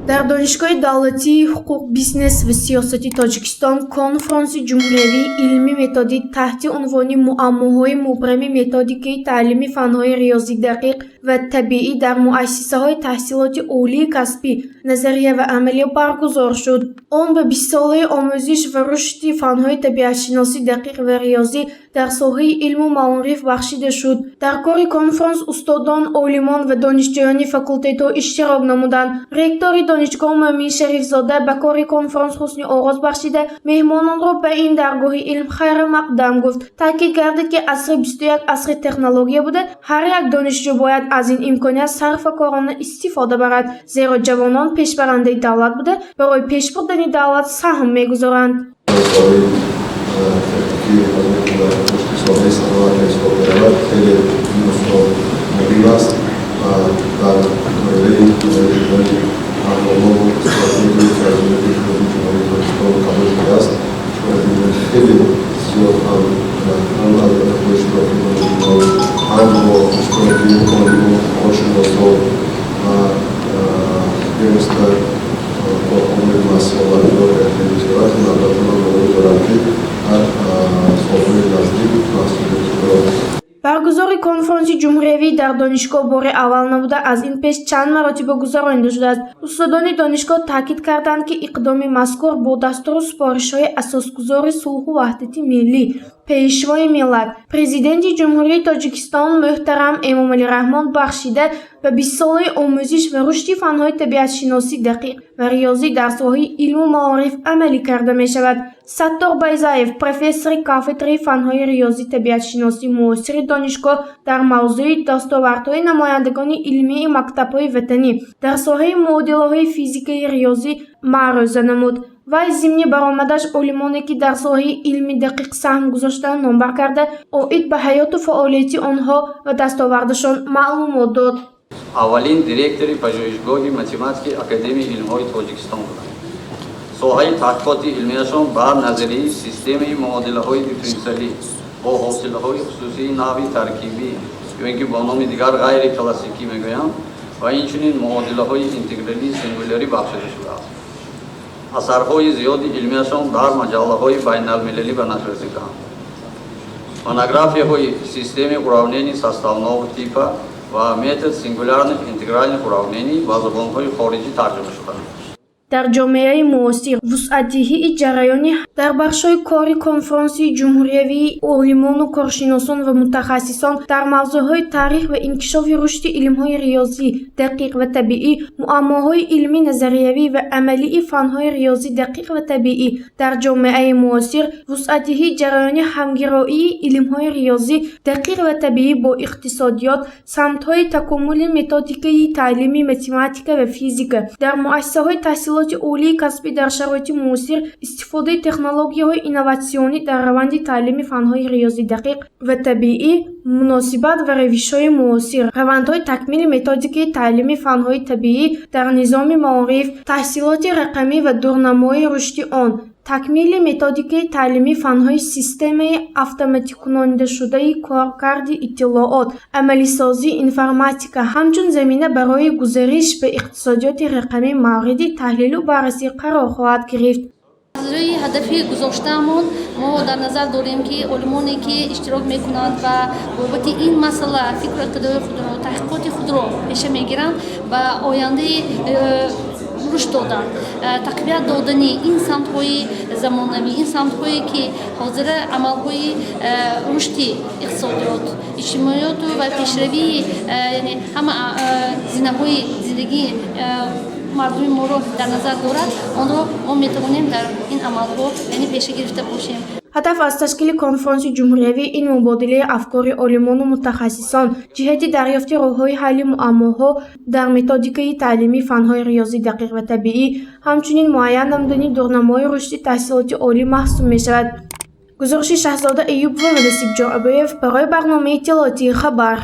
در دانشگاه دولتی حقوق بیزنس و سیاست تاجیکستان کنفرانس جمهوری علمی متدی تحت عنوان معماهای مبرم متدیکی تعلیمی فنهای ریاضی دقیق و طبیعی در مؤسسه‌های تحصیلات عالی کسبی نظریه و عملی برگزار شد. آن به 20 ساله آموزش و رشد فنهای طبیعت شناسی دقیق و ریاضی در ساحه علم و معارف بخشیده شد. در کار کنفرانس استادان، عالمان و دانشجویان فاکولته‌ها اشتراک نمودند. رکتور دانشگاه مومن شریف زاده به کار کنفرانس حسن آغاز بخشیده مهمانان را به این درگاه علم خیر مقدم گفت. تاکید کرد که عصر 21 عصر تکنولوژی بوده، هر یک دانشجو باید از این امکانات صرفه‌کارانه استفاده برد، زیرا جوانان پیشبرنده دولت بوده، برای پیش بردن دولت سهم می‌گذارند. سوال سوال اسپورت خیلی مستقیم مدیر است و در کاری آنها استراتژی تجربی جمهوری تاجیکستان قبول شده است و خیلی زیاد هم از اشتراکی هم با اشتراکی مالی و آشناسان و بیشتر با امید مسئله داره تجربه ندارد و دارم که برگزار کنفرانس جمهوری در دانشگاه بار اول نبوده، از این پیش چند مرتبه گذرانده شده است. استادان دانشگاه تاکید کردند که اقدام مذکور با دستور سپارش‌های اساسگذار صلح و وحدت ملی پیشوای ملت پرزیدنت جمهوری تاجیکستان محترم امامعلی رحمان بخشیده و 20 ساله آموزش و رشد فنهای طبیعت شناسی دقیق و ریاضی در ساحه علم و معارف عملی کرده می شود. ستار بیزاєв پروفسور کافدره فنهای ریاضی طبیعت شناسی معاصر دانشگاه در موضوع دستاوردهای نمایندگان علمی مکتب‌های وطنی در ساحه معادله‌های فیزیکی ریاضی معروضه نمود. وی ضمن برآمدش عالمانی که در ساحه علمی دقیق سهم گذاشتند نامبر کرده، عاید به حیات و فعالیت آنها و دستاوردشان معلومات داد. اولین دیرکتور پژوهشگاه متماتیک اکادمی علم‌های تاجیکستان بودند. ساحه تحقیقات علمیشان بر نظریه سیستم معادله‌های دیفرانسیلی با حاصله‌های خصوصی نحوی ترکیبی یا اینکه با نام دیگر غیر کلاسیکی میگویند و اینچنین معادله‌های اینتگرالی سینگولاری بخشیده شده است. اثرهای زیادی علمیشان در مجله‌های بین‌المللی به نشر رسیدند. монографияҳои системаи уравнении составного типа ва метод сингулярных интегральных уравнений ба забонҳои хориҷӣ тарҷума шуданд. در جامعه معاصر وسعت‌دهی جریان در بخش‌های کاری کنفرانس جمهوری عالمان و کارشناسان و متخصصان در موضوعهای تاریخ و انکشاف رشد علم‌های ریاضی دقیق و طبیعی، معماهای علمی نظریوی و عملی فن‌های ریاضی دقیق و طبیعی در جامعه معاصر، وسعت‌دهی جریان همگرایی علم‌های ریاضی دقیق و طبیعی با اقتصادیات، سمت‌های تکامل متدیکی تعلیمی متماتیک و فیزیک در مؤسسه‌های تحصیل عالی کسبی در شرایط معاصر، استفاده تکنولوژی‌های اینوواسیونی در روند تعلیم فن‌های ریاضی دقیق و طبیعی، مناسبت و روش‌های معاصر، روندهای تکمیل متدیک تعلیم فن‌های طبیعی در نظام معارف، تحصیلات رقمی و دورنمای رشد آن، تکمیل متدیک تعلیمی فن‌های سیستم اتوماتیک کننده شده کارکرد اطلاعات، عملی سازی اینفرماتیکا، همچون زمینه برای گزارش به اقتصادیات رقمی مورد تحلیل و بررسی قرار خواهد گرفت. از روی هدفی گذاشته‌مون ما در نظر داریم که علمانی که اشتراک میکنند و بابت این مسئله فکر کردن خود را تحقیقات خود را پیش میگیرند و آینده رشد دادن، تقویت دادن این سمت‌های زمانوی، این سمت‌هایی که حاضر عمل‌های رشد اقتصادیات، اجتماعیات و پیشروی یعنی همه زینه‌های زندگی مردم ما رو در نظر دارد، آن را ما میتوانیم در این عمل‌ها یعنی پیش گرفته باشیم. هدف از تشکیل کنفرانس جمهوری این مبادله افکار عالمان و متخصصان جهت دریافت راه‌های حل معماها در متدیک تعلیمی فن‌های ریاضی دقیق و طبیعی، همچنین معین نمودن دورنمای رشد تحصیلات عالی محسوب می‌شود. گزارش شهزاده ایوب و نصیب جعبیف برای برنامه اطلاعاتی خبر.